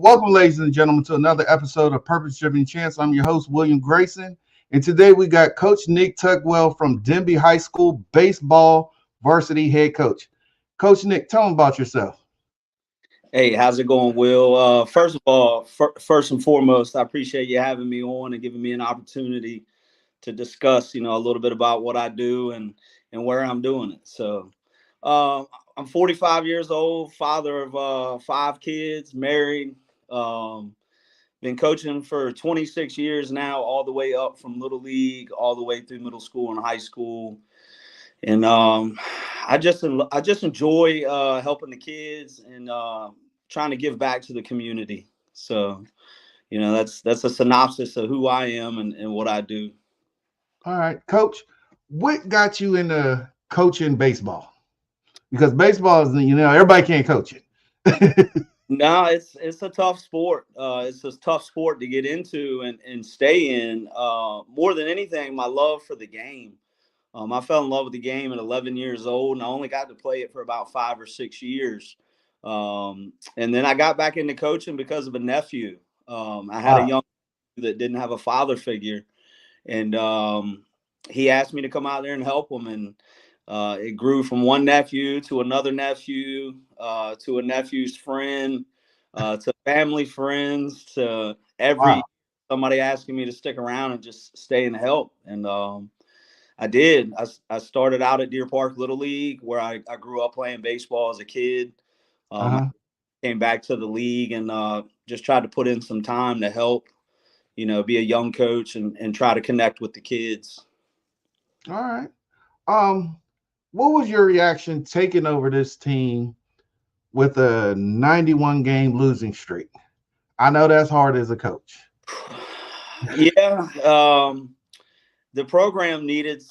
Welcome, ladies and gentlemen, to another episode of Purpose Driven Chance. I'm your host, William Grayson, and today we got Coach Nick Tugwell from Denbigh High School baseball varsity head coach. Coach Nick, tell them about yourself. Hey, how's it going, Will? First of all, first and foremost, I appreciate you having me on and giving me an opportunity to discuss, a little bit about what I do and where I'm doing it. So, I'm 45 years old, father of 5 kids, married. Um, Been coaching for 26 years now, all the way up from little league, all the way through middle school and high school. And I just enjoy helping the kids and trying to give back to the community. So, that's a synopsis of who I am and what I do. All right, Coach, what got you into coaching baseball? Because baseball is, everybody can't coach it. No, it's a tough sport. It's a tough sport to get into and stay in. More than anything, my love for the game. I fell in love with the game at 11 years old, and I only got to play it for about 5 or 6 years. And then I got back into coaching because of a nephew. I had a Wow. young that didn't have a father figure, and he asked me to come out there and help him. And it grew from one nephew to another nephew, to a nephew's friend, to family friends, to Wow. somebody asking me to stick around and just stay and help. And I did. I started out at Deer Park Little League, where I grew up playing baseball as a kid. I Uh-huh. came back to the league and just tried to put in some time to help, be a young coach and try to connect with the kids. All right. Um, what was your reaction taking over this team with a 91 game losing streak? I know that's hard as a coach. Yeah. The program needed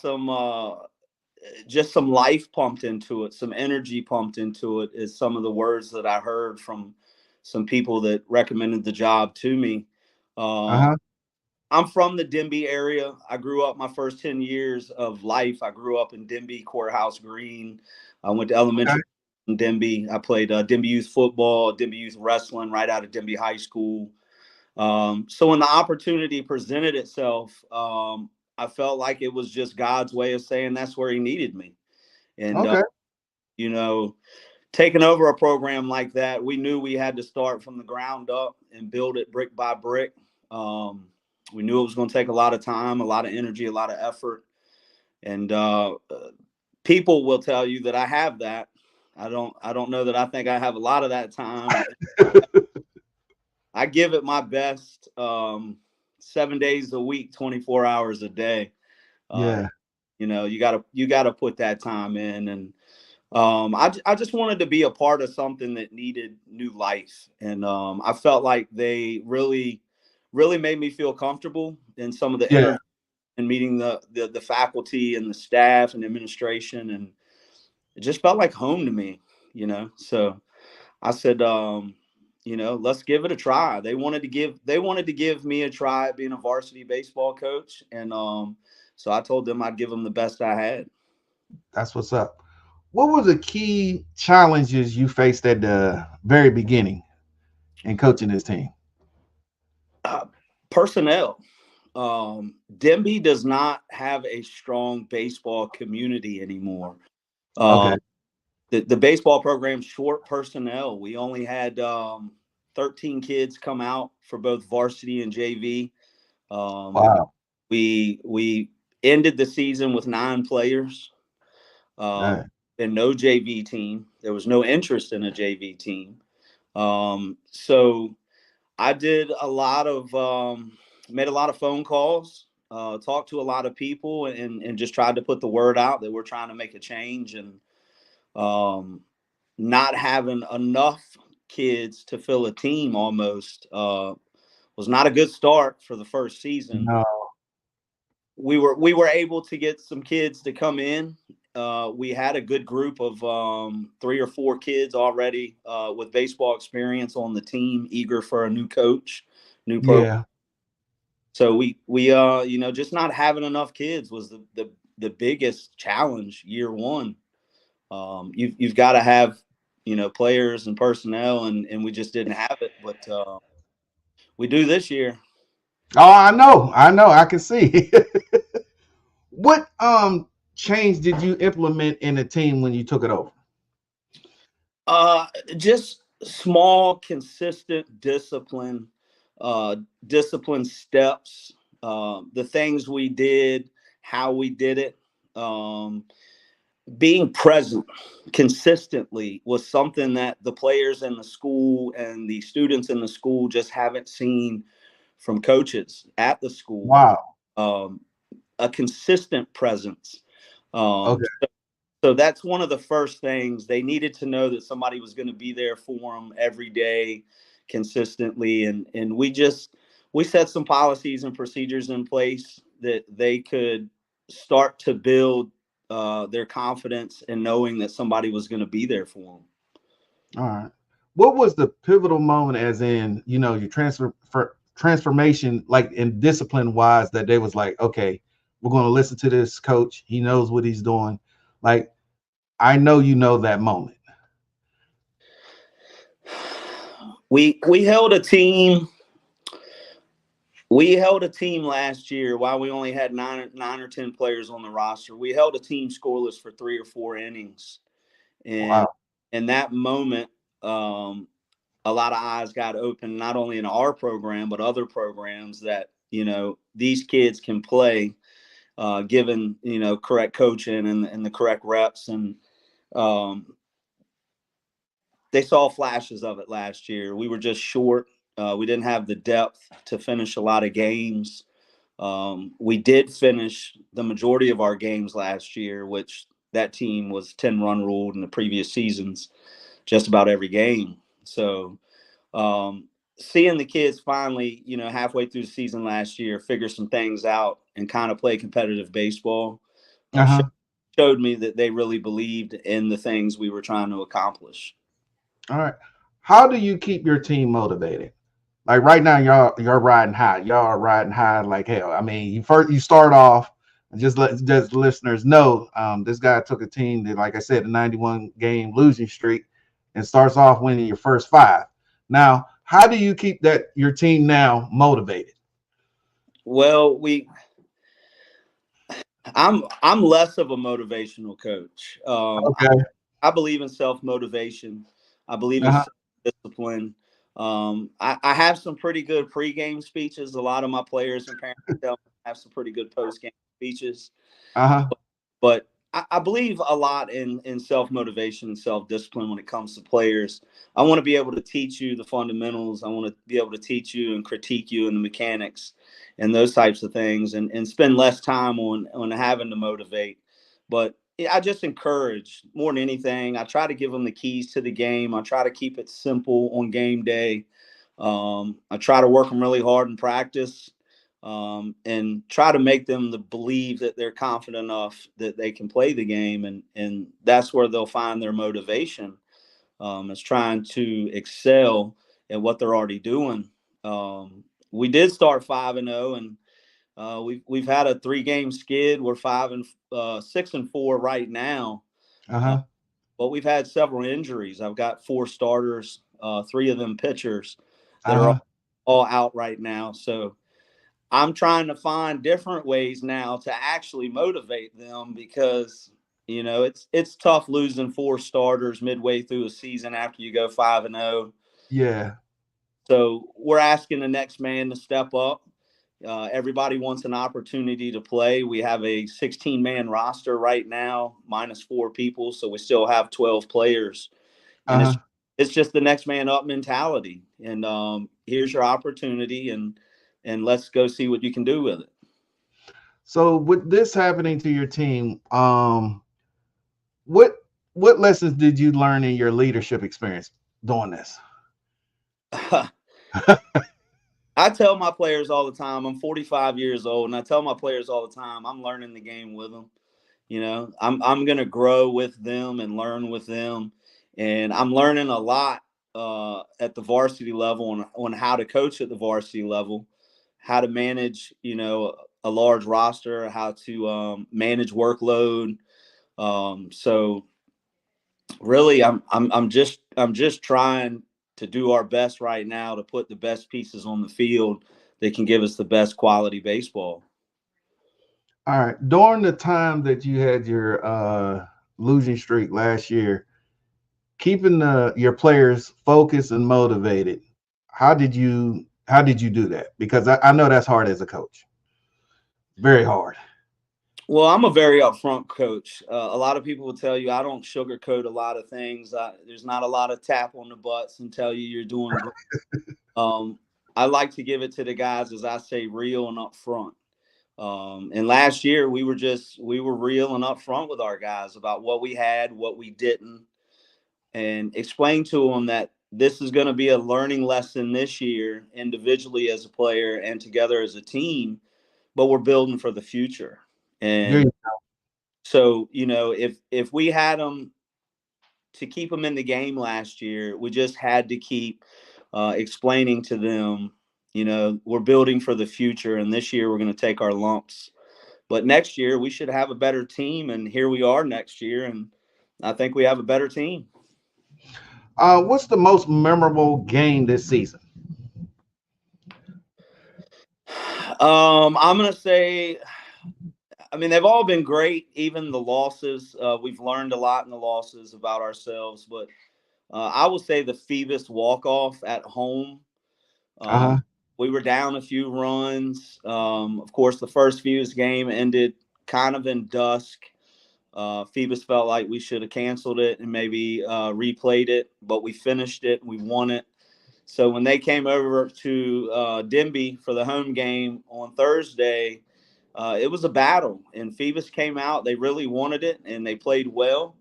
just some life pumped into it, some energy pumped into it, is some of the words that I heard from some people that recommended the job to me. Um, Uh-huh. I'm from the Denbigh area. I grew up my first 10 years of life. I grew up in Denbigh Courthouse Green. I went to Okay. elementary in Denbigh. I played Denbigh youth football, Denbigh youth wrestling right out of Denbigh High School. So when the opportunity presented itself, I felt like it was just God's way of saying that's where he needed me. And, Okay. you know, taking over a program like that, we knew we had to start from the ground up and build it brick by brick. We knew it was going to take a lot of time, a lot of energy, a lot of effort. And people will tell you that I have that. I don't know that I think I have a lot of that time. I give it my best, 7 days a week, 24 hours a day. Uh, Yeah. you gotta put that time in. And I just wanted to be a part of something that needed new life. And I felt like they really made me feel comfortable in some of the Yeah. interviews and meeting the faculty and the staff and administration. And it just felt like home to me. So I said, let's give it a try. They wanted to give me a try at being a varsity baseball coach. And so I told them I'd give them the best I had. That's what's up. What were the key challenges you faced at the very beginning in coaching this team? Uh, Personnel. Denby does not have a strong baseball community anymore. Okay. Um, the baseball program's short personnel. We only had 13 kids come out for both varsity and JV. Um, Wow. we ended the season with 9 players, um, Dang. and no JV team. There was no interest in a JV team. So I did made a lot of phone calls, talked to a lot of people, and just tried to put the word out that we're trying to make a change. And um, not having enough kids to fill a team almost was not a good start for the first season. No. We were able to get some kids to come in. We had a good group of 3 or 4 kids already with baseball experience on the team, eager for a new coach, new program. Yeah. So we just not having enough kids was the biggest challenge year one. You've got to have players and personnel, and we just didn't have it. But we do this year. Oh, I can see. What change did you implement in the team when you took it over? Just small, consistent discipline steps, the things we did, how we did it. Um, Being present consistently was something that the players in the school and the students in the school just haven't seen from coaches at the school. Wow. Um, a consistent presence. Um, Okay. so that's one of the first things. They needed to know that somebody was going to be there for them every day, consistently, and we set some policies and procedures in place that they could start to build their confidence in knowing that somebody was going to be there for them. All right. What was the pivotal moment, as in, your transformation, like in discipline wise, that they was like, okay, we're going to listen to this coach. He knows what he's doing. Like, I know that moment. We held a team. We held a team last year while we only had nine or 10 players on the roster. We held a team scoreless for 3 or 4 innings, and Wow. in that moment, a lot of eyes got open, not only in our program but other programs, that these kids can play, given correct coaching and the correct reps, and um, they saw flashes of it last year. We were just short. We didn't have the depth to finish a lot of games. We did finish the majority of our games last year, which that team was 10-run ruled in the previous seasons, just about every game. So seeing the kids finally, halfway through the season last year, figure some things out and kind of play competitive baseball, Uh-huh. showed me that they really believed in the things we were trying to accomplish. All right. How do you keep your team motivated? Like right now, you're riding high. Y'all are riding high like hell. I mean, you start off, just let just listeners know. This guy took a team that, like I said, a 91 game losing streak, and starts off winning your first five. Now, how do you keep your team now motivated? Well, I'm less of a motivational coach. Okay. I believe in self motivation. I believe in Uh-huh. discipline. I have some pretty good pregame speeches. A lot of my players and parents tell me I have some pretty good postgame speeches. Uh-huh. But I believe a lot in self motivation and self discipline when it comes to players. I want to be able to teach you the fundamentals. I want to be able to teach you and critique you in the mechanics and those types of things, and spend less time on having to motivate. But I just encourage more than anything. I try to give them the keys to the game. I try to keep it simple on game day. I try to work them really hard in practice, and try to make them believe that they're confident enough that they can play the game, and that's where they'll find their motivation, is trying to excel at what they're already doing. We did start 5-0, and we've had a 3-game skid. We're 6-4 right now, uh, Uh-huh. but we've had several injuries. I've got 4 starters, 3 of them pitchers that are Uh-huh. all out right now. So I'm trying to find different ways now to actually motivate them, because it's tough losing 4 starters midway through a season after you go 5-0. Yeah. So we're asking the next man to step up. Everybody wants an opportunity to play. We have a 16-man roster right now, minus 4 people, so we still have 12 players, and Uh-huh. it's just the next man up mentality. And here's your opportunity, and let's go see what you can do with it. So with this happening to your team, what lessons did you learn in your leadership experience doing this? I tell my players all the time, I'm 45 years old, and I tell my players all the time, I'm learning the game with them. I'm going to grow with them and learn with them, and I'm learning a lot at the varsity level on how to coach at the varsity level, how to manage a large roster, how to manage workload. So Really, I'm just trying to do our best right now to put the best pieces on the field that can give us the best quality baseball. All right. During the time that you had your losing streak last year, keeping your players focused and motivated, how did you do that? Because I know that's hard as a coach. Very hard. Well, I'm a very upfront coach. A lot of people will tell you I don't sugarcoat a lot of things. There's not a lot of tap on the butts and tell you you're doing great. Um, I like to give it to the guys, as I say, real and upfront. And last year we were real and upfront with our guys about what we had, what we didn't, and explain to them that this is going to be a learning lesson this year, individually as a player and together as a team. But we're building for the future. There And you so, if we had them to keep them in the game last year, we just had to keep explaining to them, we're building for the future, and this year we're going to take our lumps. But next year we should have a better team, and here we are next year, and I think we have a better team. What's the most memorable game this season? I'm going to say, I mean, they've all been great, even the losses. We've learned a lot in the losses about ourselves, but I would say the Phoebus walk-off at home. Um, Uh-huh. we were down a few runs. Of course, the first Phoebus game ended kind of in dusk. Phoebus felt like we should have canceled it and maybe replayed it, but we finished it and we won it. So when they came over to Denbigh for the home game on Thursday, it was a battle. And Phoebus came out. They really wanted it, and they played well.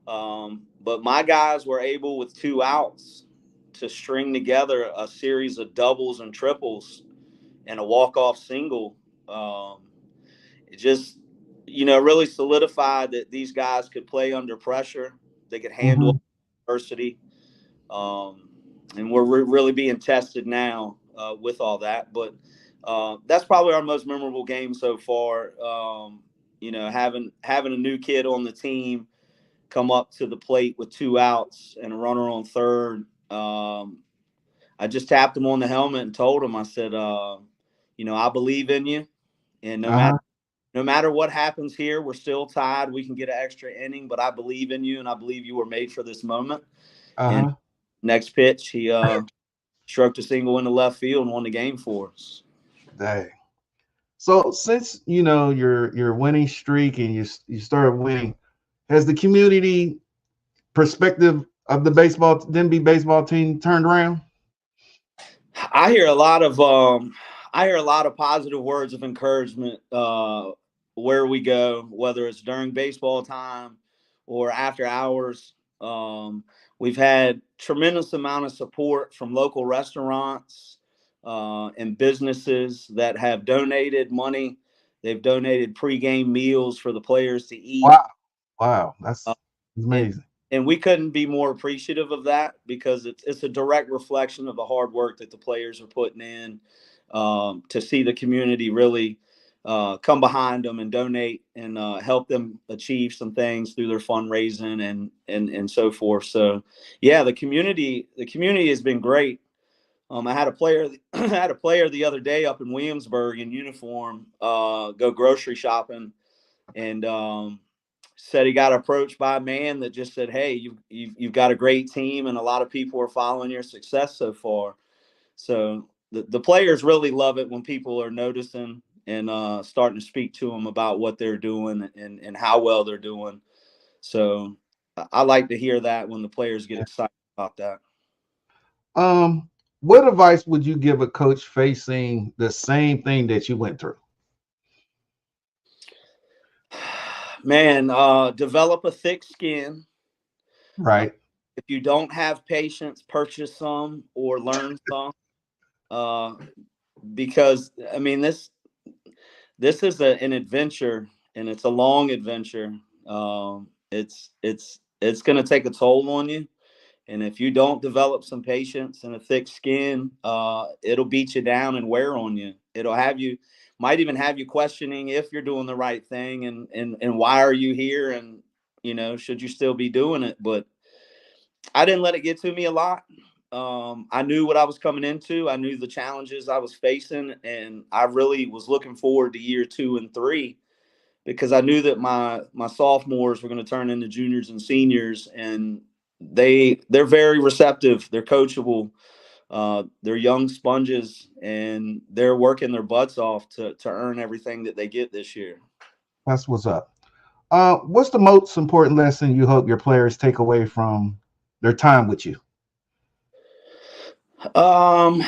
But my guys were able, with 2 outs, to string together a series of doubles and triples and a walk-off single. It just, really solidified that these guys could play under pressure. They could handle Hmm. adversity. Um, and we're really being tested now with all that. But that's probably our most memorable game so far. Having a new kid on the team come up to the plate with 2 outs and a runner on third. I just tapped him on the helmet and told him, I said, I believe in you, and Uh-huh. no matter what happens here, we're still tied. We can get an extra inning, but I believe in you, and I believe you were made for this moment. And Uh-huh. next pitch, he stroked a single into left field and won the game for us. Dang. So since your winning streak and you started winning, has the community perspective of the Denby baseball team turned around? I hear a lot of positive words of encouragement where we go, whether it's during baseball time or after hours. We've had tremendous amount of support from local restaurants and businesses that have donated money. They've donated pregame meals for the players to eat. Wow. Wow. Uh, That's and amazing. and we couldn't be more appreciative of that, because it's a direct reflection of the hard work that the players are putting in, to see the community really come behind them and donate and help them achieve some things through their fundraising and so forth. So yeah, the community has been great. I had a player I had a player the other day up in Williamsburg in uniform go grocery shopping, and said he got approached by a man that just said, "Hey, you've got a great team, and a lot of people are following your success so far." So the players really love it when people are noticing and starting to speak to them about what they're doing and how well they're doing. So I like to hear that when the players get excited about that. Um, what advice would you give a coach facing the same thing that you went through? Man, develop a thick skin. Uh, Right. if you don't have patience, purchase some or learn some. Uh, because I mean, this is an adventure, and it's a long adventure. It's going to take a toll on you, and if you don't develop some patience and a thick skin, it'll beat you down and wear on you. It'll have you, might even have you questioning if you're doing the right thing, and why are you here, and should you still be doing it. But I didn't let it get to me a lot. I knew what I was coming into. I knew the challenges I was facing, and I really was looking forward to year 2 and 3 because I knew that my sophomores were going to turn into juniors and seniors, and they're very receptive. They're coachable. They're young sponges, and they're working their butts off to earn everything that they get this year. That's what's up. What's the most important lesson you hope your players take away from their time with you? Um,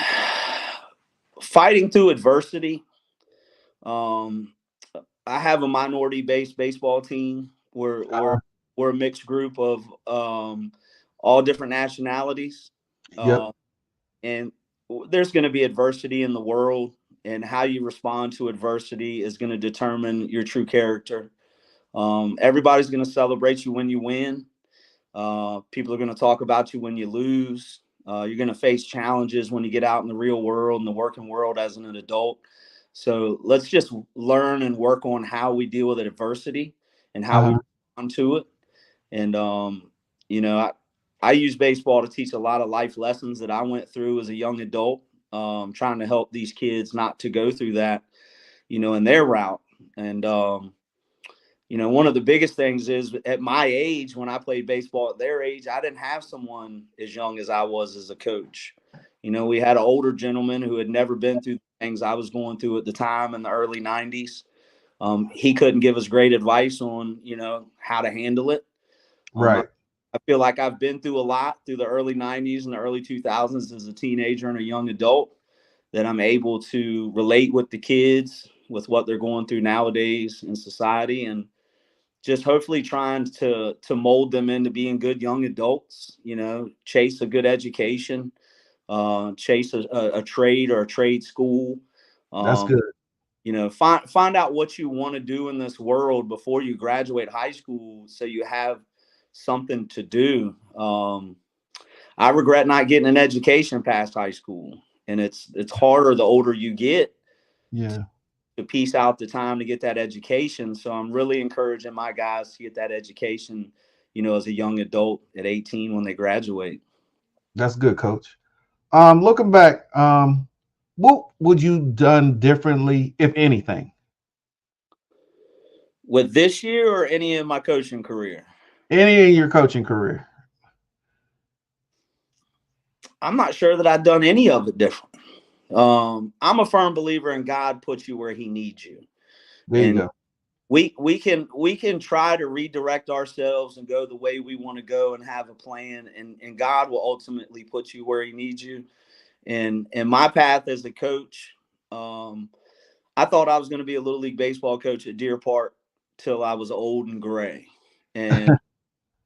Fighting through adversity. Um, I have a minority-based baseball team. We're a mixed group of all different nationalities, Yep, uh, and there's going to be adversity in the world, and how you respond to adversity is going to determine your true character. Everybody's going to celebrate you when you win. People are going to talk about you when you lose. You're going to face challenges when you get out in the real world and the working world as an adult. So let's just learn and work on how we deal with adversity and how we uh-huh. respond to it. And you know, I use baseball to teach a lot of life lessons that I went through as a young adult, trying to help these kids not to go through that, in their route. And one of the biggest things is at my age, when I played baseball at their age, I didn't have someone as young as I was as a coach. We had an older gentleman who had never been through the things I was going through at the time in the early 90s. He couldn't give us great advice on, how to handle it. I Right. feel like I've been through a lot through the early 90s and the early 2000s as a teenager and a young adult, that I'm able to relate with the kids, with what they're going through nowadays in society, and just hopefully trying to mold them into being good young adults, chase a good education, chase a trade or a trade school. That's um, good. find out what you want to do in this world before you graduate high school, so you have something to do. I regret not getting an education past high school, and it's harder the older you get Yeah, to piece out the time to get that education. So I'm really encouraging my guys to get that education, as a young adult at 18 when they graduate. that's good, coach. Looking back, what would you done differently, if anything? With this year or any of my coaching career? Any in your coaching career? I'm not sure that I've done any of it different. I'm a firm believer in God puts you where he needs you. There you And go. we can try to redirect ourselves and go the way we want to go and have a plan, and God will ultimately put you where he needs you. And my path as a coach, I thought I was going to be a little league baseball coach at Deer Park till I was old and gray. And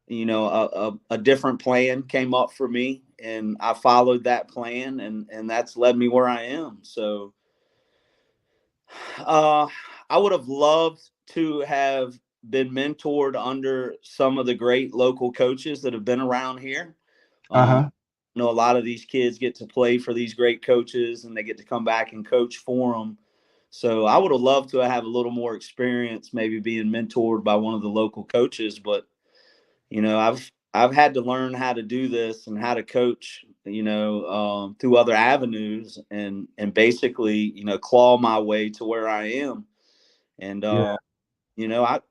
a different plan came up for me, and I followed that plan, and that's led me where I am. So uh, I would have loved to have been mentored under some of the great local coaches that have been around here. Um, Uh-huh. a lot of these kids get to play for these great coaches, and they get to come back and coach for them. So I would have loved to have a little more experience, maybe being mentored by one of the local coaches. But I've had to learn how to do this and how to coach, through other avenues, and basically, claw my way to where I am. And Yeah,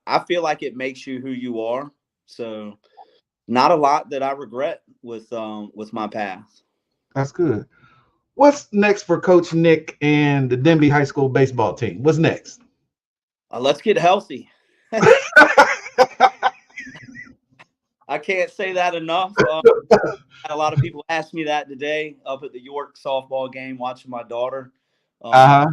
I feel like it makes you who you are. So not a lot that I regret with my path. that's good. What's next for Coach Nick and the Denby High School baseball team? What's next? Let's get healthy. I can't say that enough. Had a lot of people ask me that today up at the York softball game, watching my daughter. Um, Uh-huh.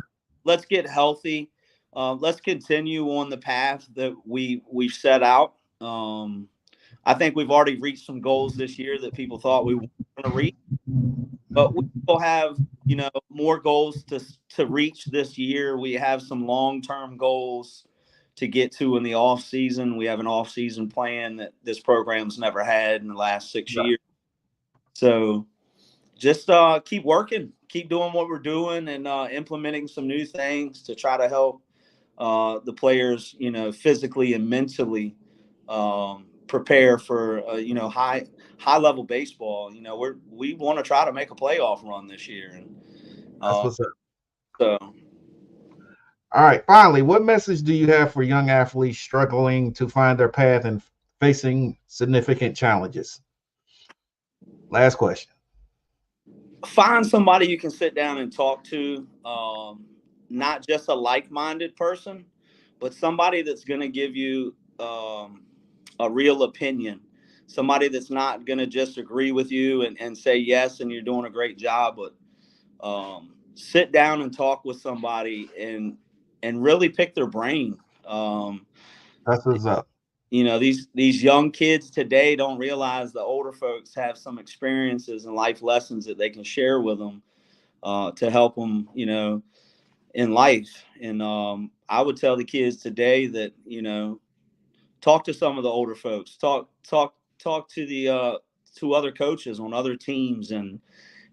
let's get healthy. Let's continue on the path that we've set out. I think we've already reached some goals this year that people thought we weren't going to reach, but we still have more goals to reach this year. We have some long term goals to get to in the off season. We have an off season plan that this program's never had in the last 6 years. So just keep working, keep doing what we're doing, and implementing some new things to try to help the players, physically and mentally, prepare for high level baseball. We want to try to make a playoff run this year, and That's what's up. so. All right. Finally, what message do you have for young athletes struggling to find their path and facing significant challenges? Last question. Find somebody you can sit down and talk to, not just a like-minded person, but somebody that's going to give you a real opinion, somebody that's not going to just agree with you and say yes and you're doing a great job, but sit down and talk with somebody and really pick their brain. That's what's up. These young kids today don't realize the older folks have some experiences and life lessons that they can share with them to help them, in life. And I would tell the kids today that, talk to some of the older folks, talk to the to other coaches on other teams, and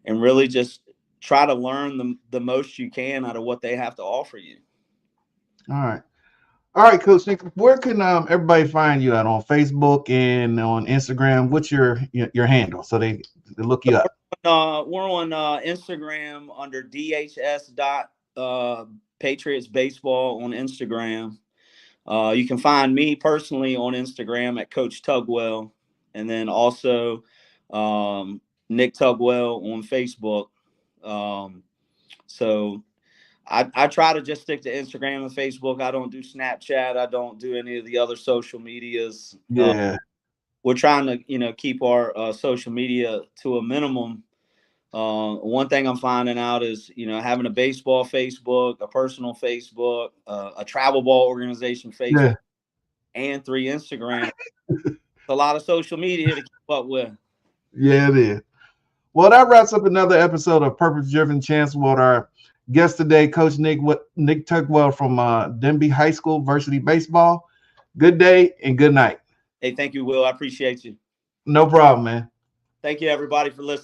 really just try to learn the most you can out of what they have to offer you. All right, Coach Nick. Where can everybody find you at on Facebook and on Instagram? What's your handle so they look you up? We're on Instagram under DHS Patriots Baseball on Instagram. You can find me personally on Instagram at Coach Tugwell, and then also Nick Tugwell on Facebook. So I try to just stick to Instagram and Facebook. I don't do Snapchat. I don't do any of the other social medias. Yeah. We're trying to, keep our social media to a minimum. One thing I'm finding out is, having a baseball Facebook, a personal Facebook, a travel ball organization Facebook, and 3 Instagram. It's a lot of social media to keep up with. Yeah, it is. Well, that wraps up another episode of Purpose Driven Chance with our guest today, Coach Nick Tugwell from Denbigh High School Varsity Baseball. Good day and good night. Hey, thank you, Will. I appreciate you. No problem, man. Thank you, everybody, for listening.